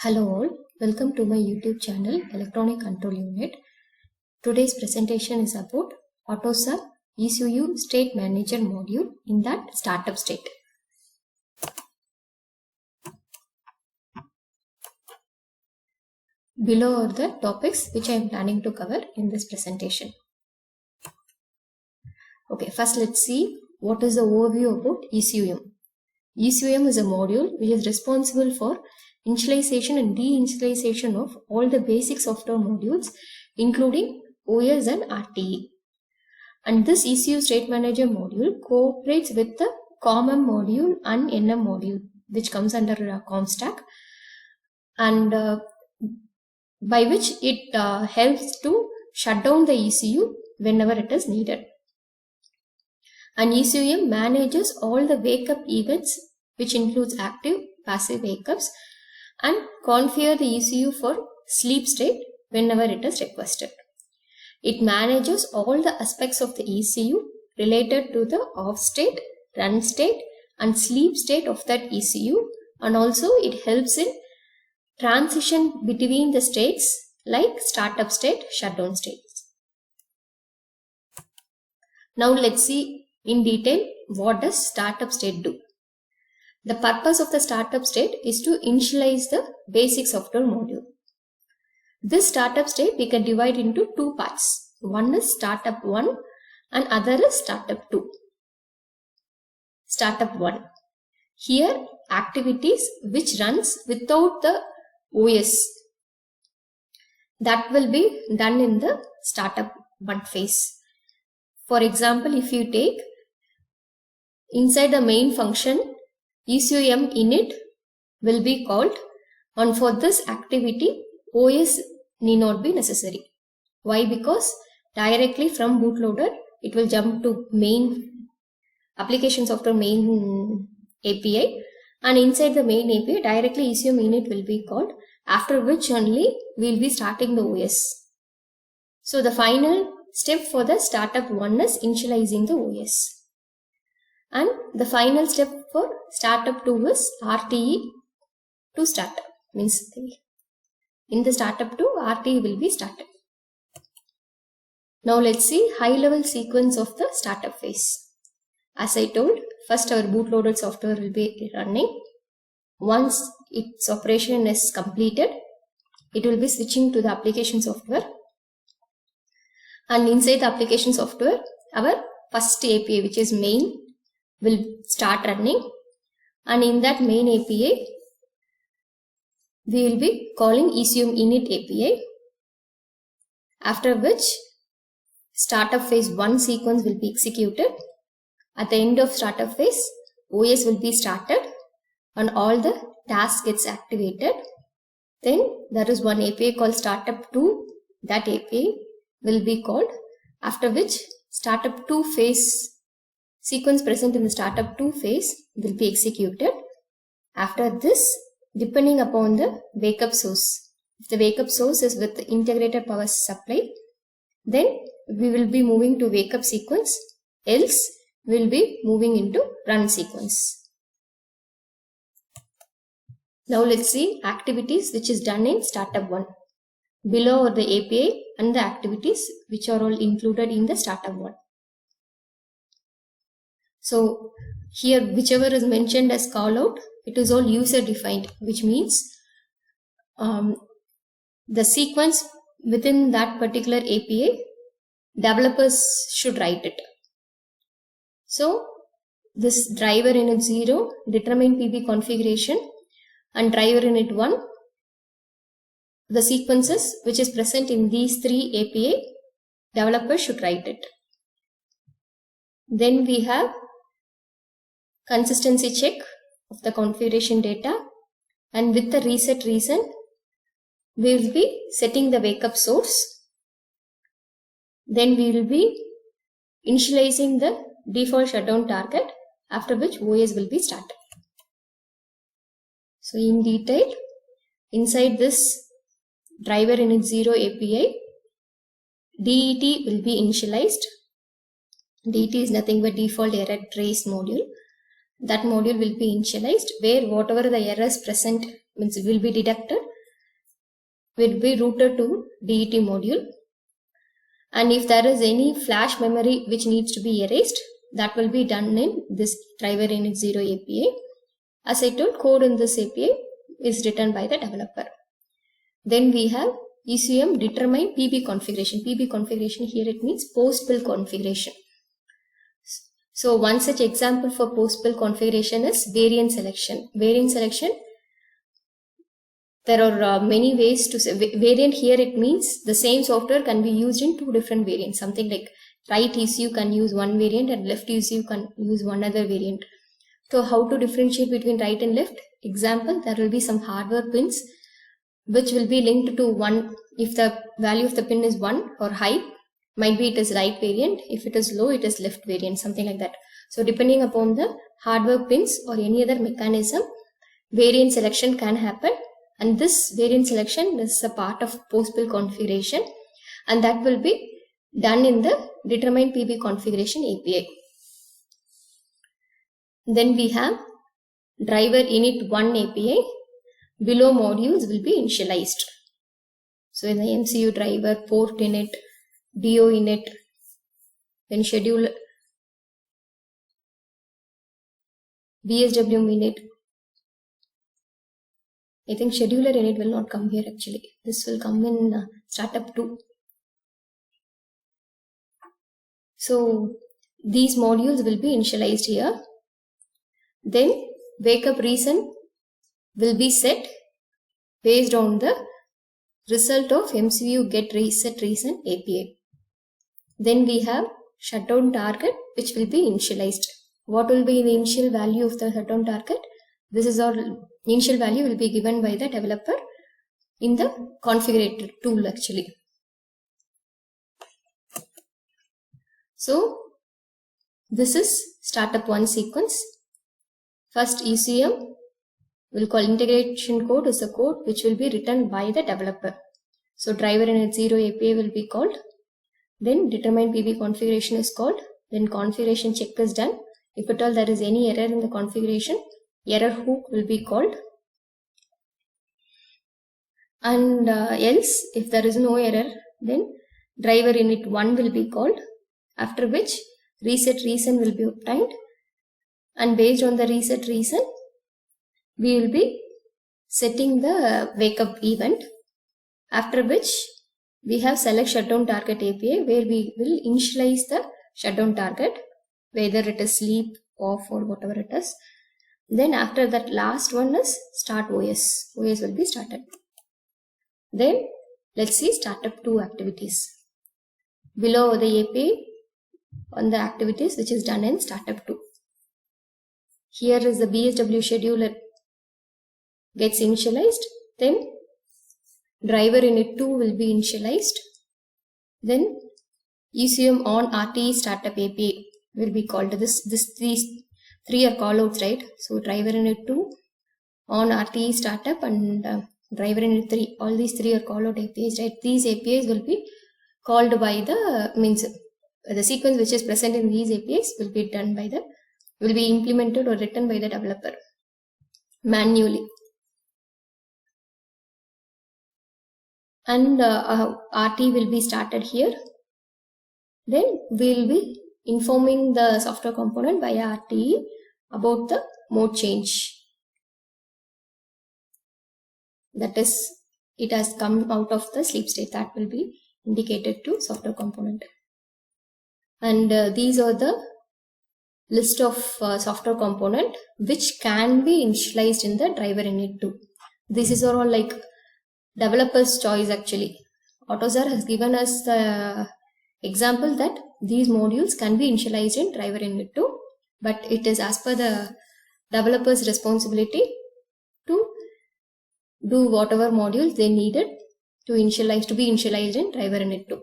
Hello all, welcome to my YouTube channel Electronic Control Unit. Today's presentation is about AutoSAR ECU State Manager module in that startup state. Below are the topics which I am planning to cover in this presentation. Okay, first let's see what is the overview about ECUM. ECUM is a module which is responsible for initialization and deinitialization of all the basic software modules including OS and RTE. And this ECU State Manager module cooperates with the COMM module and NM module which comes under COMSTAC, and by which it helps to shut down the ECU whenever it is needed. And ECUM manages all the wake-up events which includes active, passive wake-ups, and configure the ECU for sleep state whenever it is requested. It manages all the aspects of the ECU related to the off state, run state, and sleep state of that ECU, and also it helps in transition between the states like startup state, shutdown states. Now let's see in detail what does startup state do. The purpose of the startup state is to initialize the basic software module. This startup state we can divide into two parts. One is startup 1 and other is startup 2. Startup 1. Here activities which runs without the OS, that will be done in the startup 1 phase. For example, if you take inside the main function, ECUM init will be called, and for this activity OS need not be necessary. Why? Because directly from bootloader it will jump to main application software main API, and inside the main API directly ECUM init will be called, after which only we will be starting the OS. So the final step for the startup 1 is initializing the OS. And the final step for startup 2 is RTE to startup. Means in the startup 2 RTE will be started. Now let's see high level sequence of the startup phase. As I told, first our bootloaded software will be running. Once its operation is completed, it will be switching to the application software. And inside the application software, our first API, which is main, will start running, and in that main API we will be calling ECUM init API, after which startup phase 1 sequence will be executed. At the end of startup phase, OS will be started and all the tasks gets activated. Then there is one API called startup 2, that API will be called, after which startup 2 phase sequence present in the startup 2 phase will be executed. After this, depending upon the wake up source, if the wake up source is with the integrated power supply, then we will be moving to wake up sequence, else we will be moving into run sequence. Now let's see activities which is done in startup 1. Below are the API and the activities which are all included in the startup 1. So here whichever is mentioned as call out, it is all user defined, which means the sequence within that particular API, developers should write it. So this driver init 0, determine PB configuration, and driver init 1, the sequences which is present in these three API, developers should write it. Then we have consistency check of the configuration data, and with the reset reason we will be setting the wake up source. Then we will be initializing the default shutdown target, after which OS will be started. So in detail, inside this driver init 0 API, DET will be initialized. DET is nothing but default error trace module. That module will be initialized, where whatever the errors present means will be deducted will be routed to DET module. And if there is any flash memory which needs to be erased, that will be done in this driver init 0 API. As I told, code in this API is written by the developer. Then we have ECUM determine PB configuration. PB configuration here it means post build configuration. So one such example for post build configuration is variant selection. Variant selection, there are many ways to say variant. Here it means the same software can be used in two different variants. Something like right ECU can use one variant and left ECU can use one other variant. So how to differentiate between right and left? Example, there will be some hardware pins which will be linked to one. If the value of the pin is 1 or high, might be it is right variant. If it is low, it is left variant, something like that. So depending upon the hardware pins or any other mechanism, variant selection can happen. And this variant selection is a part of post-build configuration, and that will be done in the determine PB configuration API. Then we have driver init 1 API. Below modules will be initialized. So in the MCU driver, port init, DO init, then schedule BSW init. I think scheduler init will not come here actually. This will come in startup 2. So these modules will be initialized here. Then wake up reason will be set based on the result of MCU get reset reason API. Then we have shutdown target which will be initialized. What will be the initial value of the shutdown target? This is our initial value will be given by the developer in the configurator tool actually. So this is startup 1 sequence. First ECM will call integration code is the code which will be written by the developer. So driver init 0 API will be called. Then determine PB configuration is called. Then configuration check is done. If at all there is any error in the configuration, error hook will be called. And else if there is no error, then driver init 1 will be called. After which reset reason will be obtained. And based on the reset reason, we will be setting the wake up event. After which we have select shutdown target API where we will initialize the shutdown target, whether it is sleep, off or whatever it is. Then after that last one is start OS. OS will be started. Then let's see startup 2 activities. Below the API on the activities which is done in startup 2. Here is the BSW scheduler gets initialized. Then driver init 2 will be initialized. Then ECM on RTE startup API will be called. These three are callouts, right? So driver init 2, on RTE startup and driver init 3. All these three are callout APIs, right? These APIs will be called by the sequence which is present in these APIs will be implemented or written by the developer manually. And RT will be started here. Then we will be informing the software component via RTE about the mode change. That is, it has come out of the sleep state. That will be indicated to software component. And these are the list of software component which can be initialized in the driver init 2. This is all like developer's choice actually. AutoSAR has given us the example that these modules can be initialized in driver init 2, but it is as per the developer's responsibility to do whatever modules they needed to be initialized in driver init 2.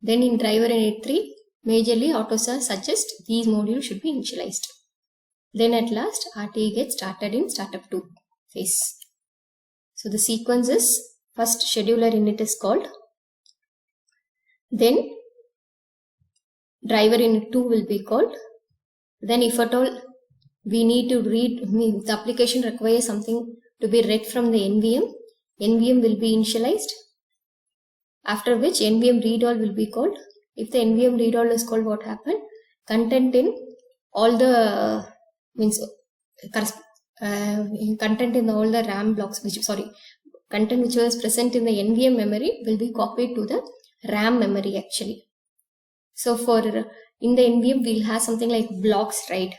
Then in driver init 3, majorly AutoSAR suggests these modules should be initialized. Then at last RTE gets started in startup 2 phase. So the sequence is first scheduler init is called. Then driver init 2 will be called. Then if at all we need to read, the application requires something to be read from the NVM. NVM will be initialized, after which NVM read all will be called. If the NVM read all is called, what happened? Content in all the content in all the RAM blocks, content which was present in the NVM memory will be copied to the RAM memory actually. So in the NVM we'll have something like blocks, right?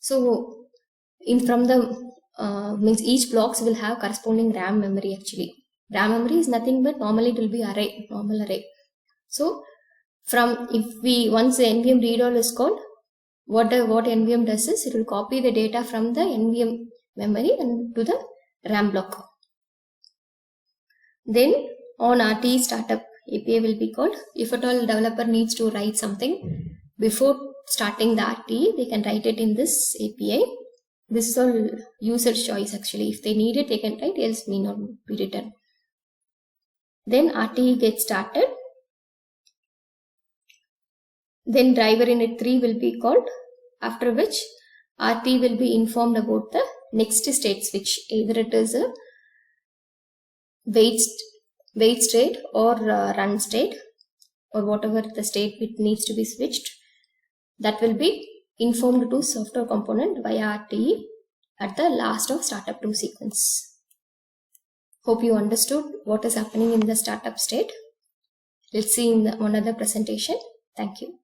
So each blocks will have corresponding RAM memory actually. RAM memory is nothing but normally it will be normal array. So once the NVM read all is called, what NVM does is it will copy the data from the NVM memory and to the RAM block. Then on RTE startup, API will be called. If at all developer needs to write something before starting the RTE, they can write it in this API. This is all user's choice actually. If they need it, they can write, else may not be written. Then RTE gets started. Then driver init 3 will be called, after which RTE will be informed about the next state switch. Either it is a wait state or run state, or whatever the state it needs to be switched. That will be informed to software component via RTE at the last of startup 2 sequence. Hope you understood what is happening in the startup state. Let's see in one other presentation. Thank you.